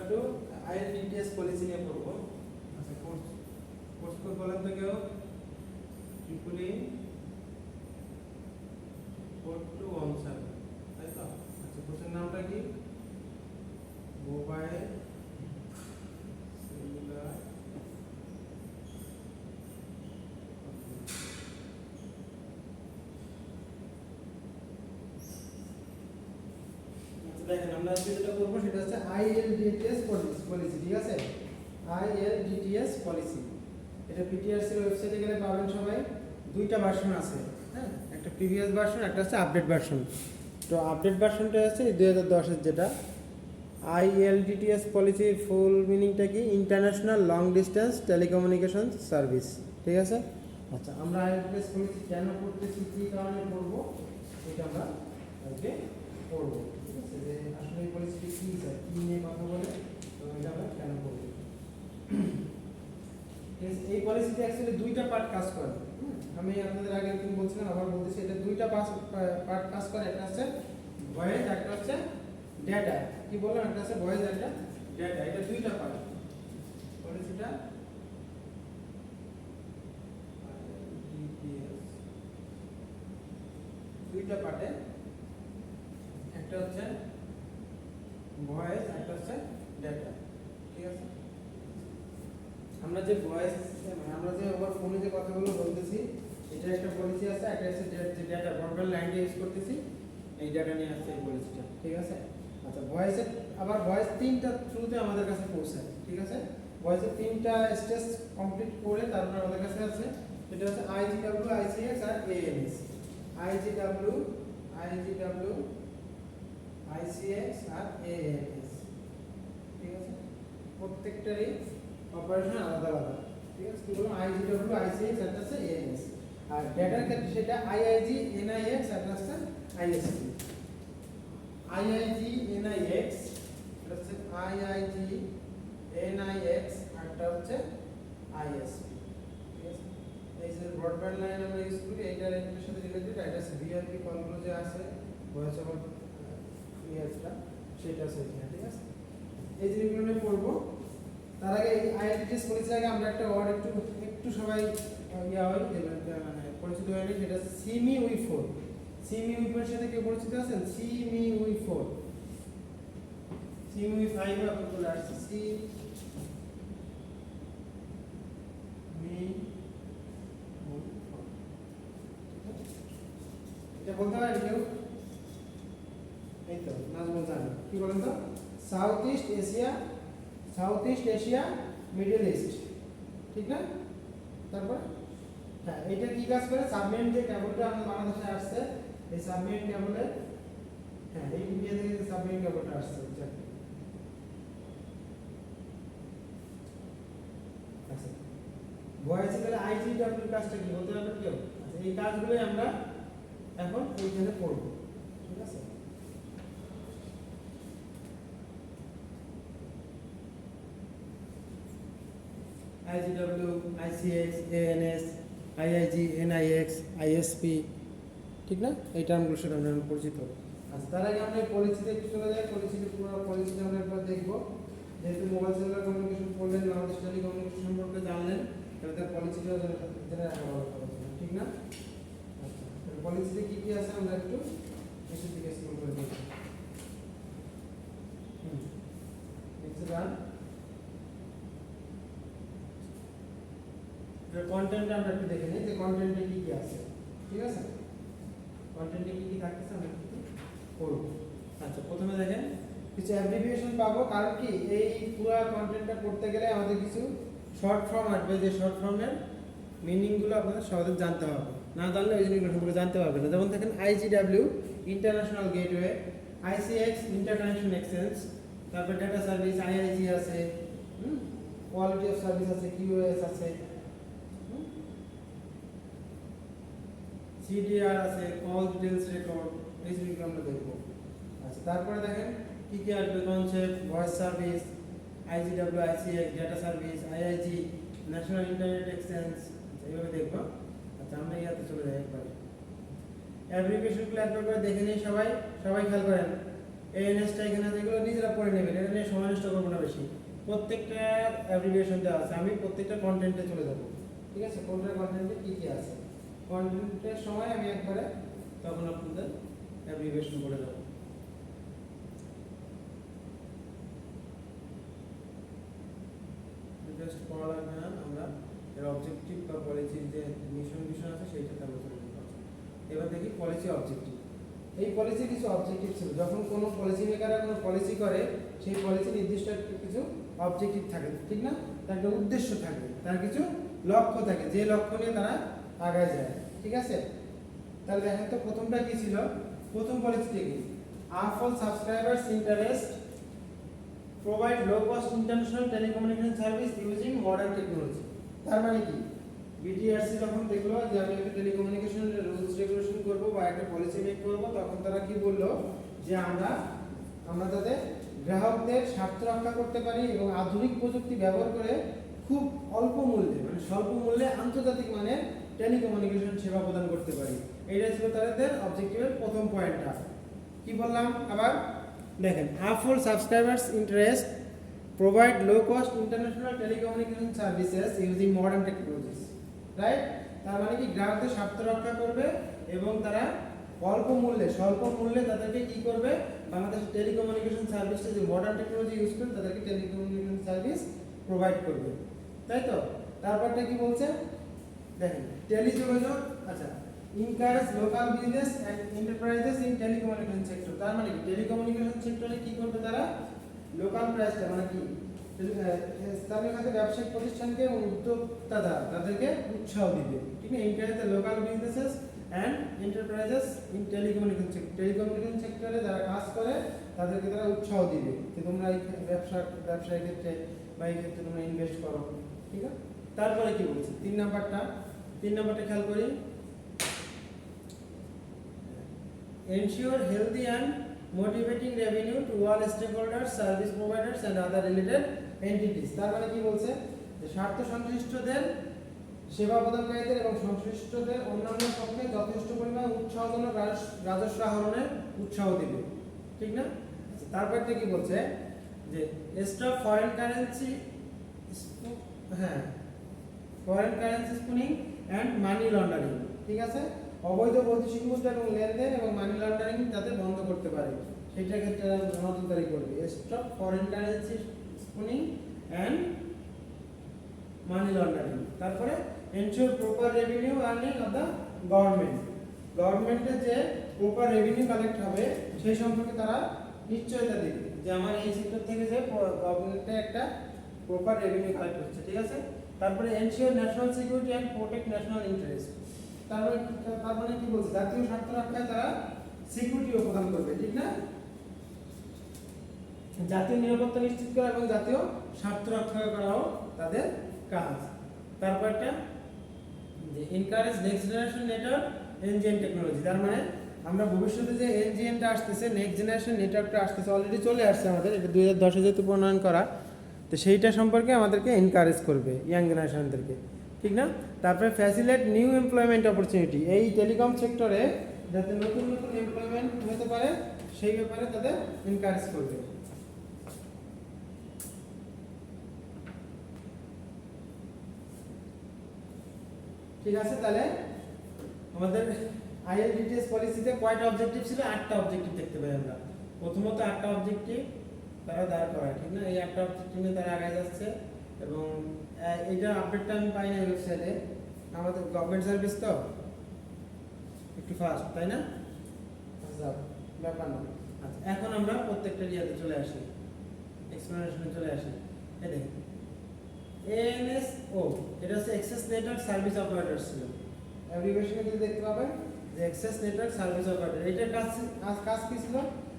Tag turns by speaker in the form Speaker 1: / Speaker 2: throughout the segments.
Speaker 1: একটু IELTS policy নিয়ে পড়বো। আচ্ছা, কোর্স কোড বলেন তো কেউ? ট্রিপল ই 4217, তাই তো? আচ্ছা, কোর্সের নামটা কি? Mobile cellular. দেখেন, আমরা আজকে যেটা করবো সেটা হচ্ছে আইএলডিটিএস পলিসি, ঠিক আছে? আইএলডিটিএস পলিসি, এটা পিটিআরসি ওয়েবসাইটে গেলে পাবেন সবাই। দুইটা ভার্সন আছে, হ্যাঁ, একটা প্রিভিয়াস ভার্সন, একটা হচ্ছে আপডেট ভার্সন। তো আপডেট ভার্সনটা হচ্ছে 2010-এর, যেটা আইএলডিটিএস পলিসির ফুল মিনিংটা কি? International long distance telecommunication service, ঠিক আছে? আচ্ছা, আমরা আইএলডিটিএস পলিসি কেন পড়তেছি, কী কারণে পড়বো, এটা আমরা আজকে পড়বো, ঠিক আছে? যে আসলে এই পলিসিটি কী স্যার, কী নিয়ে কথা বলে, তো এটা আমরা কেন পড়বো। এই পলিসিতে অ্যাকচুয়ালি দুইটা পার্ট কাজ করে। আমি আপনাদের আগে একদিন বলছিলাম, আবার বলতেছি, এটা দুইটা পার্ট কাজ করে। একটা হচ্ছে ভয়েস, একটা হচ্ছে ডেটা। কি বললাম? একটা হচ্ছে ভয়েস, একটা ডেটা। এটা দুইটা পার্ট পলিসিটা। দুইটা পার্টে, একটা হচ্ছে ভয়েস, একটা হচ্ছে ডেটা, ঠিক আছে? আমরা যে ভয়েস, আমরা যে ওভার ফোনে যে কথাগুলো বলতেছি, এটা একটা পলিসি আছে। একটা হচ্ছে যে ডেটা ব্রডব্যান্ড লাইনটা ইউজ করতেছি, এই ডেটা নিয়ে আসছে এই পলিসিটা, ঠিক আছে? আচ্ছা, ভয়েসের আবার ভয়েস তিনটা থ্রুতে আমাদের কাছে পৌঁছায়, ঠিক আছে? ভয়েসের তিনটা স্টেজ কমপ্লিট করে তারপর আমাদের কাছে আছে, এটা হচ্ছে আইজিডব্লিউ, আইসিএক্স আর এএনএস। আইজিডব্লিউ, আইসিএক্স আর এএনএস, ঠিক আছে? প্রত্যেকটারই অপারেশন আলাদা আলাদা, ঠিক আছে? কি বললাম? আইজিডব্লিউ, আইসিএক্স আর হচ্ছে এএনএস। আর ডেটার ক্ষেত্রে সেটা আইআইজি, এনআইএক্স আর হচ্ছে আইএসপি। আইআইজি, এনআইএক্স, এটা হচ্ছে আইআইজি, এনআইএক্স আরটা হচ্ছে আইএসপি, ঠিক আছে? এই যে ব্রডব্যান্ড লাইন আমরা ইউজ করি, এইটার সাথে রিলেটেড। এটা হচ্ছে ভিআইপি কলগুলো যে আছে, ভয়েস ওভার ইয়ারটা, সেটা আছে এখানে, ঠিক আছে? এই জিনিসগুলো নিয়ে পড়বো। তার আগে এই আইএলটিএস পলিসির আগে আমরা একটা ওয়ার্ড একটু সবাই মানে পরিচিত হয়ে নিই, সেটা Simi we four. Simi we four সাথে কেউ পরিচিত আছেন? Simi we four, Simi we five আপনি চলে আসছে। এটা বলতে পারেন কেউ? এই তো নাজমুল জানি। কি বলেন তো? South east Asia, middle east, ঠিক না? তারপর হ্যাঁ, এটা কি কাজ করে? সাবমেরিন যে কেবলটা আমাদের বাংলাদেশে আসছে, এই সাবমেরিন কেবলের, হ্যাঁ, এই ইন্ডিয়া থেকে যে সাবমেরিন কেবলটা আসছে, আচ্ছা, ভয়েসে গেলে আইজিডব্লিউ কাজটা কি বলতে পারবেন কেউ? আচ্ছা, এই কাজগুলোই আমরা এখন এইখানে পড়ব, ঠিক আছে? IGW, ICX, ANS, IIG, NIX, ISP, ঠিক না? এই টার্মগুলোর সাথে আমরা পরিচিত। আচ্ছা, তার আগে আমরা পলিসিতে চলে যাই। পলিসিতে পুরো পলিসিটা আমরা একবার দেখবো। যেহেতু মোবাইল সেলুলার কমিউনিকেশন পড়লেন, বাংলাদেশ টেলিকমিউনিকেশন সম্পর্কে জানলেন, তাহলে তার পলিসিটা জেনে রাখা ভালো, ঠিক না? আচ্ছা, পলিসিতে কি কি আছে আমরা একটু শেষের দিকে স্ক্রল করে দেখি। কন্টেন্ট আমরা একটু দেখে নিই যে কন্টেন্টে কি কি আছে, ঠিক আছে? কন্টেন্টে কি কি থাকতেছে আমরা একটু পড়ব। আচ্ছা, প্রথমে দেখেন কিছু অ্যাব্রিভিয়েশন পাবো, কারণ কি এই পুরো কন্টেন্টটা পড়তে গেলে আমাদের কিছু শর্ট ফর্ম আসবে, যে শর্ট ফর্মের মিনিংগুলো আপনাদের সহজে জানতে হবে। না জানলে ওই জিনিসগুলো সম্পর্কে জানতে পারবেন না। যেমন দেখেন IGW, international gateway, ICX, interconnection exchange, তারপর ডেটা সার্ভিস, আইআইজি আছে, কোয়ালিটি অফ সার্ভিস আছে, কিউএস আছে, সিডিআর আছে, কল ডিটেলস রেকর্ড, এই জিনিসগুলো আমরা দেখবো। আচ্ছা, তারপরে দেখেন কি কি আসবে? Concept, voice service, IGW, ICX, data service, IIG, national internet exchange, এইভাবে দেখবো। আচ্ছা, আমরা ইয়াতে চলে যাই একবার। অ্যাপ্লিকেশনগুলো একবার করে দেখে নিই সবাই, খেয়াল করেন। এএনএসটা এখানে আছে, এগুলো নিজেরা পড়ে নেবেন, এটা নিয়ে সময় নষ্ট করবো না বেশি। প্রত্যেকটা অ্যাব্রিভিয়েশন দেওয়া আছে, আমি প্রত্যেকটা কন্টেন্টে চলে যাব, ঠিক আছে? কোনটা কন্টেন্টে কী কী আছে, কন্টেন্টের সময় আমি একবারে তখন আপনাদের অ্যাব্রিভিয়েশন করে দেবো। জাস্ট পড়া লাগবে না, আমরা এর অবজেক্টিভ বা পলিসির যে মিশন আছে সেইটাতে আলোচনা করব। এবার দেখি পলিসি অবজেক্টিভ। এই পলিসি কিছু অবজেক্টিভ ছিল, যখন কোনো পলিসি মেকাররা কোনো পলিসি করে সেই পলিসি নির্দিষ্ট কিছু অবজেক্টিভ থাকে, ঠিক না? তার একটা উদ্দেশ্য থাকে, তার কিছু লক্ষ্য থাকে, যে লক্ষ্য নিয়ে তারা আগায় যায়, ঠিক আছে? তাহলে দেখেন তো প্রথমটা কি ছিল, প্রথম পলিসিটা কি, uphold subscribers interest provide low cost international telecommunication service using modern technology. তার মানে কি, বিটিআরসি যখন দেখলো যে আমি একটা টেলিকমিউনিকেশন রুলস রেগুলেশন করব বা একটা পলিসি মেক করব, তখন তারা কি বললো যে আমরা তাদের গ্রাহকদের স্বার্থ রক্ষা করতে পারি এবং আধুনিক প্রযুক্তি ব্যবহার করে খুব অল্প মূল্যে, মানে স্বল্প মূল্যে আন্তর্জাতিক মানের টেলিকমিউনিকেশন সেবা প্রদান করতে পারি। এইটা ছিল তাদের অবজেক্টিভের প্রথম পয়েন্টটা। কি বললাম আবার দেখেন, uphold subscribers interest provide low cost international telecommunication services using modern technologies, right? তার মানে কি, গ্রাহকদের স্বার্থ রক্ষা করবে এবং তারা অল্প মূল্যে, স্বল্প মূল্যে তাদেরকে কি করবে, বাংলাদেশের টেলিকমিউনিকেশন সার্ভিসটা যে মডার্ন টেকনোলজি ইউজ করে তাদেরকে টেলিকমিউনিকেশন সার্ভিস প্রোভাইড করবে, তাই তো? তারপরটা কি বলছে দেখেন, টেলিযোগাযোগ, আচ্ছা, encourage local business and enterprises in telecommunication sector। তার মানে কি, টেলিকমিউনিকেশন সেক্টরে কি করবে তারা, লোকাল প্রাইসটা মানে কি, স্থানীয় খাতে ব্যবসায়িক প্রতিষ্ঠানকে উদ্যোক্তারা তাদেরকে উৎসাহ দিবে, ঠিক না? Encourage the local businesses and enterprises in telecommunication sector, telecommunication সেক্টরে যারা কাজ করে তাদেরকে তারা উৎসাহ দিবে যে তোমরা এই ব্যবসায় ক্ষেত্রে বা এই ক্ষেত্রে তোমরা ইনভেস্ট করো, ঠিক আছে? তারপরে কি বলছে, তিন নাম্বারটা খেয়াল করি, ensure healthy and motivating revenue to all stakeholders, service providers and other related entities। তার মানে কি বলছে, যে স্বার্থ সংশ্লিষ্টদের, সেবা প্রদানকারীদের এবং সংশ্লিষ্টদের অন্যান্য পক্ষে যথেষ্ট পরিমাণ উৎসাহজনক রাজস্ব আহরণের উৎসাহ দিবে, ঠিক না? তারপরটা কি বলছে, যে stop foreign currency spooning and money laundering, ঠিক আছে? অবৈধ বৈদেশিক মুদ্রা এবং লেনদেন এবং মানি লন্ডারিং যাতে বন্ধ করতে পারে সেটার ক্ষেত্রে নজরদারি করবে। Stop foreign currency spooning and money laundering. তারপরে ensure proper revenue earning of the গভর্নমেন্টের যে প্রপার রেভিনিউ কালেক্ট হবে সেই সম্পর্কে তারা নিশ্চয়তা দেবে যে আমার এই সেক্টর থেকে যে গভর্নমেন্টের একটা প্রপার রেভিনিউ কালেক্ট হচ্ছে, ঠিক আছে? তারপরে ensure national security and protect national interest. তারপরে কি বলছে, জাতীয় স্বার্থ রক্ষায় তারা সিকিউরিটিও প্রদান করবে, ঠিক না? জাতীয় নিরাপত্তা নিশ্চিত করা এবং জাতীয় স্বার্থ রক্ষা করাও তাদের কাজ। তারপরটা যে encourage next generation network NGN technology. তার মানে আমরা ভবিষ্যতে যে এনজিএনটা আসতেছে, নেক্সট জেনারেশন নেটওয়ার্কটা আসতেছে, অলরেডি চলে আসছে আমাদের, এটা 2010-এ যেহেতু প্রণয়ন করা, তো সেইটা সম্পর্কে আমাদেরকে এনকারেজ করবে ইয়াং জেনারেশনদেরকে, ঠিক না? তারপরে ফ্যাসিলিটেট নিউ এমপ্লয়মেন্ট অপরচুনিটি, এই টেলিকম সেক্টরে যাতে নতুন এমপ্লয়মেন্ট হতে পারে সেই ব্যাপারে তাদের এনকারেজ করবে। ঠিক আছে, তাহলে আমাদের আইএলটিটিএস পলিসিতে কয়টা অবজেক্টিভ ছিল? 8টা অবজেক্টিভ দেখতে পাই আমরা। প্রথমত 8টা অবজেক্টিভ তারা দাঁড় করায়, ঠিক না? এই 8টা অবজেক্টিভ নিয়ে তারা আগায় যাচ্ছে এবং এইটা আপডেটটা আমি পাই না ওয়েবসাইটে, আমাদের গভর্নমেন্ট সার্ভিস তো একটু ফাস্ট, তাই না? আচ্ছা, ব্যাপার না। আচ্ছা, এখন আমরা প্রত্যেকটা ইয়াতে চলে আসি, এক্সপ্লেনেশনে চলে আসি। এই দেখেন, এএনএসও এটা হচ্ছে অ্যাক্সেস নেটওয়ার্ক সার্ভিস অপারেটর ছিল। অ্যাব্রিভিয়েশনে যদি দেখতে পাবেন যে অ্যাক্সেস নেটওয়ার্ক সার্ভিস অপারেটর, এইটার কাজ কি ছিল?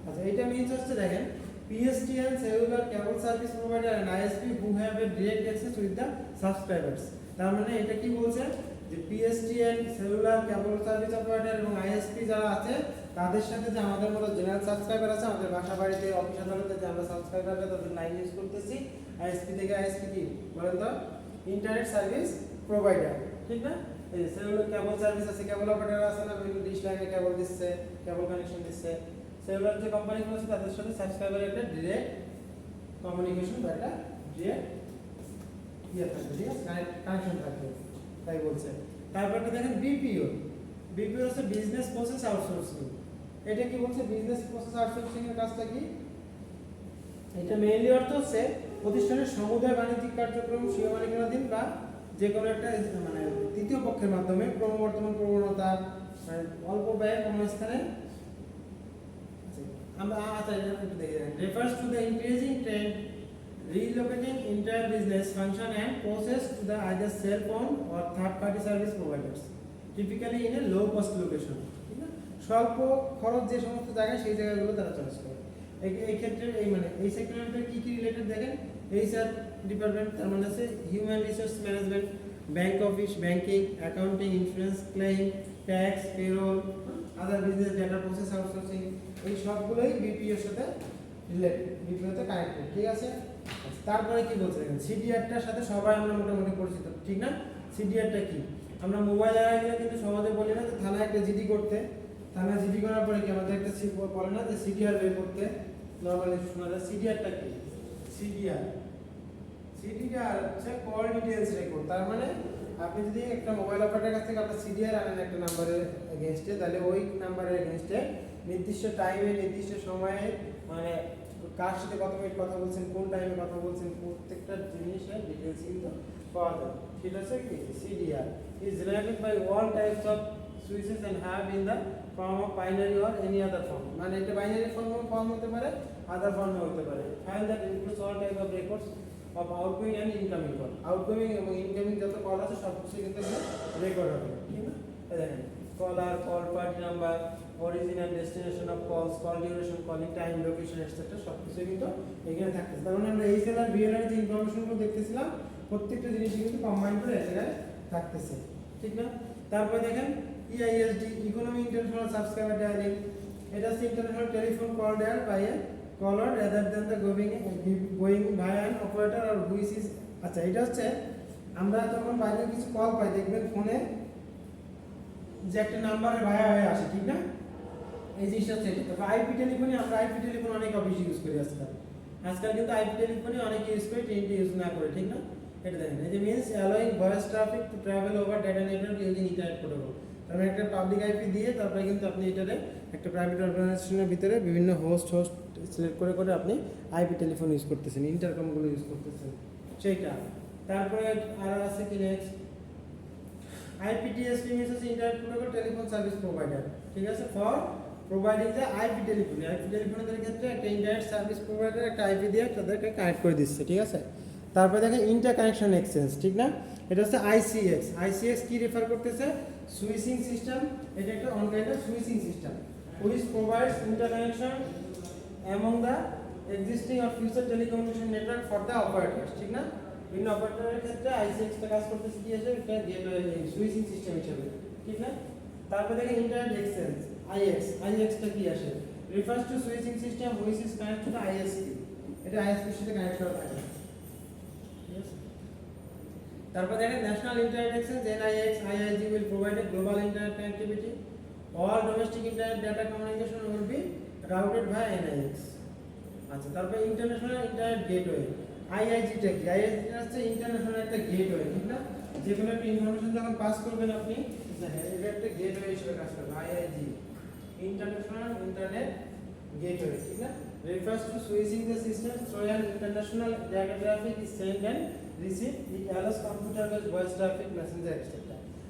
Speaker 1: আচ্ছা, এইটা মিন্স হচ্ছে দেখেন, PSTN cellular cable service provider and ISP who have a direct access with the subscribers। তার মানে এটা কি বলছে, যে PSTN cellular cable service operator এবং ISP যারা আছে তাদের সাথে যে আমাদের মতো জেনারেল সাবস্ক্রাইবার আছে, আমাদের বাসা বাড়িতে অফিস আদালতে যে আমরা সাবস্ক্রাইবাররা তাদের লাইন ইউজ করতেছি, ISP থেকে ISP কি বলেন তো, ইন্টারনেট সার্ভিস প্রোভাইডার, ঠিক না? এই সেলুলার কেবল সার্ভিস আছে, কেবল অপারেটর আছে না, বিভিন্ন ডিশ লাইনে কেবল দিচ্ছে, কেবল কানেকশন দিচ্ছে, সেলুলার যে কোম্পানিগুলো আছে তাদের সাথে সাবস্ক্রাইবারের একটা ডিরেক্ট কমিউনিকেশন বা একটা ডিরেক্ট থাকবে, ঠিক আছে, কানেকশন থাকবে, তাই বলছে। তারপর একটা দেখেন বিপিও। বিপিও হচ্ছে বিজনেস প্রসেস আউটসোর্সিং। এটা কি বলছে? বিজনেস প্রসেস আউটসোর্সিং এর কাজটা কি? এটা মেইনলি অর্থ হচ্ছে প্রতিষ্ঠানের সমুদায় বাণিজ্যিক কার্যক্রম স্বীয় মালিকানাধীন বা যে কোনো একটা মানে তৃতীয় পক্ষের মাধ্যমে ক্রমবর্ধমান প্রবণতা মানে অল্প ব্যয় কর্মস্থানে আমরা একটু দেখে নেন। refers to the increasing trend relocating entire business function and process to the either self-owned or third-party service providers, typically in a low-cost location. ঠিক না? স্বল্প খরচ যে সমস্ত জায়গায় সেই জায়গাগুলো তারা চয়েস করে। এই ক্ষেত্রে এই সেক্টরের মধ্যে কি কি রিলেটেড দেখেন, এইচআর ডিপার্টমেন্ট, তার মানে আছে human resource management, bank office, banking, accounting, insurance, claim, tax, payroll, other business, data process outsourcing, এই সবগুলোই বিপিওর সাথে রিলেটেড, বিপিওতে কানেক্টেড, ঠিক আছে। তারপরে কি বলছে দেখেন, সিডিআরটার সাথে সবাই আমরা মোটামুটি পরিচিত, ঠিক না? সিডিআরটা কি? আমরা মোবাইল এড়াই গেলে কিন্তু সমাজে বলি না যে থানায় একটা জিডি করতে, থানায় জিডি করার পরে কি আমাদের একটা বলে না যে সিডিআর বের করতে, নরমালি শোনা যায়। সিডিআরটা কি? সিডিআর হচ্ছে কল ডিটেইলস রেকর্ড। তার মানে আপনি যদি একটা মোবাইল অপারেটরের কাছ থেকে আপনার সিডিআর আনেন একটা নাম্বারের এগেইনস্টে, তাহলে ওই নাম্বারের এগেইনস্টে নির্দিষ্ট টাইমে নির্দিষ্ট সময়ে মানে কার সাথে কত মিনিট কথা বলছেন, কোন টাইমে কথা বলছেন, প্রত্যেকটা জিনিসের ডিটেইলস কিন্তু পাওয়া যায়। সেটা হচ্ছে কি? CDR is generated by all types of switches and have in the form of binary or any other form. মানে এটা বাইনারি ফর্ম হতে পারে, আদার ফর্ম হতে পারে। File that includes all type of records of outgoing and incoming call. Outgoing এবং incoming যত call আছে সব কিছু কিন্তু রেকর্ড হবে, ঠিক না? দেখেন caller, call party number, origin and destination of calls, call duration, calling time, location etcetera সব কিছু কিন্তু এখানে থাকতেছে। তার মানে আমরা এইচএল আর বিএল এর যে ইনফরমেশনগুলো দেখতেছিলাম প্রত্যেকটা জিনিসই কিন্তু কম্বাইন করে এক জায়গায় থাকতেছে, ঠিক না? তারপরে দেখেন EISD, economy international subscriber dialling. এটা হচ্ছে international telephone call dial by a caller rather than the going by an operator or which is. আচ্ছা, এটা হচ্ছে আমরা যখন বাইরে কিছু কল পাই দেখবেন ফোনে যে একটা নাম্বারে ভায়া হয়ে আসে, ঠিক না? এই জিনিসটা হচ্ছে এটা। তবে আইপি টেলিফোনে আমরা আইপি টেলিফোন অনেক বেশি ইউজ করি আজকাল কিন্তু আইপি টেলিফোনে অনেক ইউজ করি, টেনটি ইউজ না করে, ঠিক না? এটা দেখেন, এই যে means allowing voice traffic to travel over data network using internet protocol. তার মানে একটা পাবলিক আইপি দিয়ে তারপরে কিন্তু আপনি এটারে একটা প্রাইভেট অর্গানাইজেশনের ভিতরে বিভিন্ন হোস্ট সিলেক্ট করে করে আপনি আইপি টেলিফোন ইউজ করতেছেন, ইন্টারকমগুলো ইউজ করতেছেন, সেইটা। তারপরে আর আছে কি নেক্সট, IPTSP means হচ্ছে internet protocol telephone service provider, ঠিক আছে, for providing the IP telephone. IP টেলিফোনের ক্ষেত্রে একটা ইন্টারনেট সার্ভিস প্রোভাইডার একটা আইপি দিয়ে তাদেরকে কানেক্ট করে দিচ্ছে, ঠিক আছে। তারপরে দেখেন ইন্টার কানেকশন এক্সচেঞ্জ, ঠিক না? এটা হচ্ছে আইসিএক্স। আইসিএক্স কি রেফার করতেছে? Switching system. এটা একটা on kind of switching system which provides inter connection among the existing or future telecommunication network for the operators, ঠিক না? বিভিন্ন অপারেটরের ক্ষেত্রে আইসিএক্স টা কাজ করতেছে কি আছে? এটা গেটওয়ে সুইচিং সিস্টেম হিসেবে, ঠিক না? তারপরে দেখেন ইন্টারনেট এক্সচেঞ্জ, আইএক্স। আইএক্স টা কি আসে? Refers to switching system which is connected to ISP. এটা আইএসপি এর সাথে কানেক্ট করা থাকে, ঠিক আছে। তারপর দেখেন national internet exchange, NIX, IIG will provide a global internet connectivity. All domestic internet data communication will be routed via NIX. আচ্ছা, তারপর ইন্টারন্যাশনাল ইন্টারনেট গেটওয়ে। আইআইজি টা কি? আইআইজি হচ্ছে ইন্টারন্যাশনাল একটা গেটওয়ে, ঠিক না? যে কোনো একটা ইনফরমেশন যখন পাস করবেন আপনি, এটা একটা গেটওয়ে হিসেবে কাজ করবে। আইআইজি ইন্টারন্যাশনাল ইন্টারনেট গেটওয়ে, ঠিক না? refers to switching the system so an international data traffic is sent and received. It allows computer based voice traffic, messenger etc.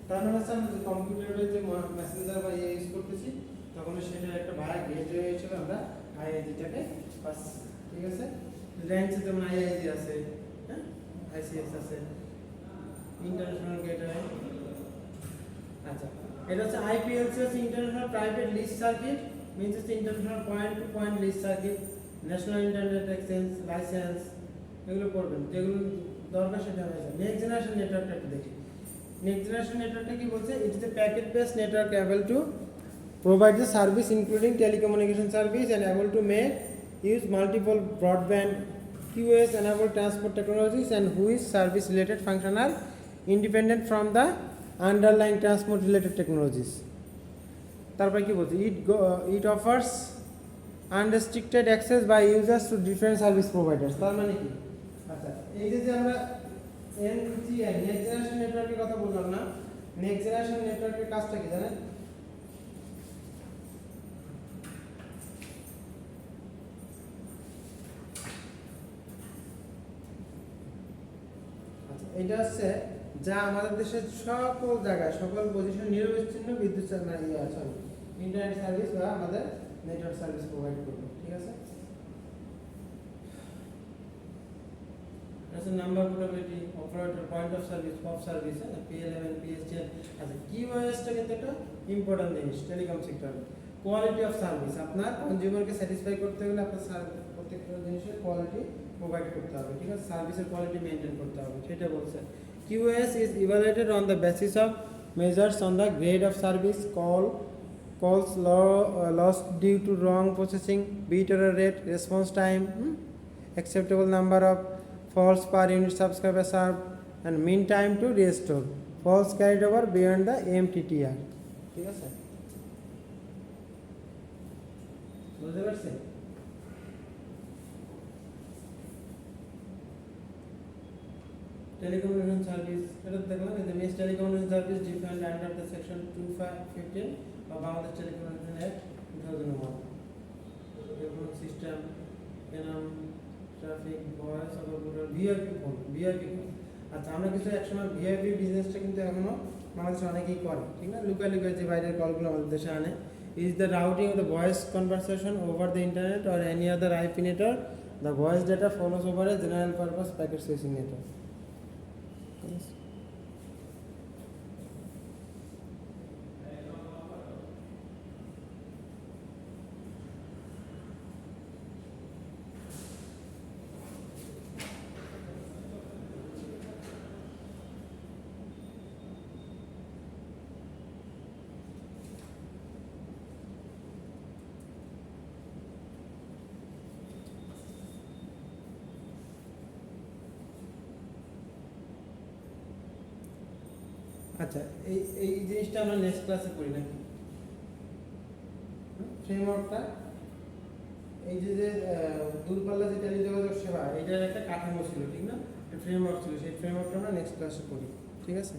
Speaker 1: তার মানে হচ্ছে আমরা কম্পিউটার বেস যে মেসেঞ্জার বা ইউজ করতেছি তখন সেটা একটা ভায়া গেটওয়ে হিসেবে আমরা আইআইজি টাকে পাচ্ছি, ঠিক আছে। রেঞ্জে যেমন আইআইজি আছে, হ্যাঁ, আইসিএক্স আছে, ইন্টারন্যাশনাল গেটওয়ে। আচ্ছা, এটা হচ্ছে আইপিএলসি হচ্ছে international private leased circuit, means হচ্ছে international point to point leased circuit. National internet exchange licence এগুলো পড়বেন, যেগুলো দরকার সেটা হয়ে যায়। নেক্সট জেনারেশন নেটওয়ার্কটা একটু দেখি। নেক্সট জেনারেশন নেটওয়ার্কটা কি বলছে? It is a packet based network able to provide the service including telecommunication service and able to make use multiple broadband QoS enabled transport technologies and whose service related function are independent from the underlying transport related technologies. তারপর কি বলছে? It offers unrestricted access by users to different service providers, তার মানে কি? আচ্ছা, এই যে আমরা এনজিএন নেক্সট জেনারেশন নেটওয়ার্কের কথা বললাম না, নেক্সট জেনারেশন নেটওয়ার্কের কাজটা কি জানেন? আচ্ছা, এটা হচ্ছে যা আমাদের দেশের সকল জায়গায় সকল পজিশন নিরবিচ্ছিন্ন বিদ্যুৎ ইন্টারনেট সার্ভিস বা আমাদের নেটওয়ার্ক সার্ভিস প্রোভাইড করবে, ঠিক আছে? আচ্ছা, number portability, operator, point of service, POP service, PLMN, PSTN. আচ্ছা, কিওএসটা কিন্তু একটা ইম্পর্টেন্ট জিনিস টেলিকম সেক্টরে। কোয়ালিটি অফ সার্ভিস, আপনার কনজিউমারকে স্যাটিসফাই করতে গেলে আপনার প্রত্যেকটা জিনিসের কোয়ালিটি প্রোভাইড করতে হবে, ঠিক আছে? সার্ভিসের কোয়ালিটি মেনটেন করতে হবে, সেটা বলছে। QoS is evaluated on the basis of measures on the grade of service, calls lost due to wrong processing, bit error rate, response time, acceptable number of false per unit subscriber served, and mean time to restore, false carried over beyond the MTTR, ঠিক আছে? বুঝতে পারছেন? Telecommunication service, এটা দেখলাম এই যে means telecommunication service defined under the section 2515 of Bangladesh Telecommunication Act 2001. Telephone system, canon, traffic, voice over border, VIP phone, VIP phone. আচ্ছা, আমরা কিছু একসময় ভিআইপি বিজনেসটা কিন্তু এখনো বাংলাদেশে অনেকেই করে, ঠিক না? লুকায় লুকায় যে বাইরের কলগুলো আমাদের দেশে আনে। Is the routing of the voice conversation over the internet or any other IP network, the voice data follows over a general purpose packet switching network. আচ্ছা, এই এই জিনিসটা আমরা নেক্সট ক্লাসে পড়ি নাকি? ফ্রেমওয়ার্কটা, এই যে যে দূরপাল্লা যে টেলিযোগাযোগ সেবা, এটার একটা কাঠামো ছিল, ঠিক না? একটা ফ্রেমওয়ার্ক ছিল, সেই ফ্রেমওয়ার্কটা আমরা নেক্সট ক্লাসে পড়ি, ঠিক আছে?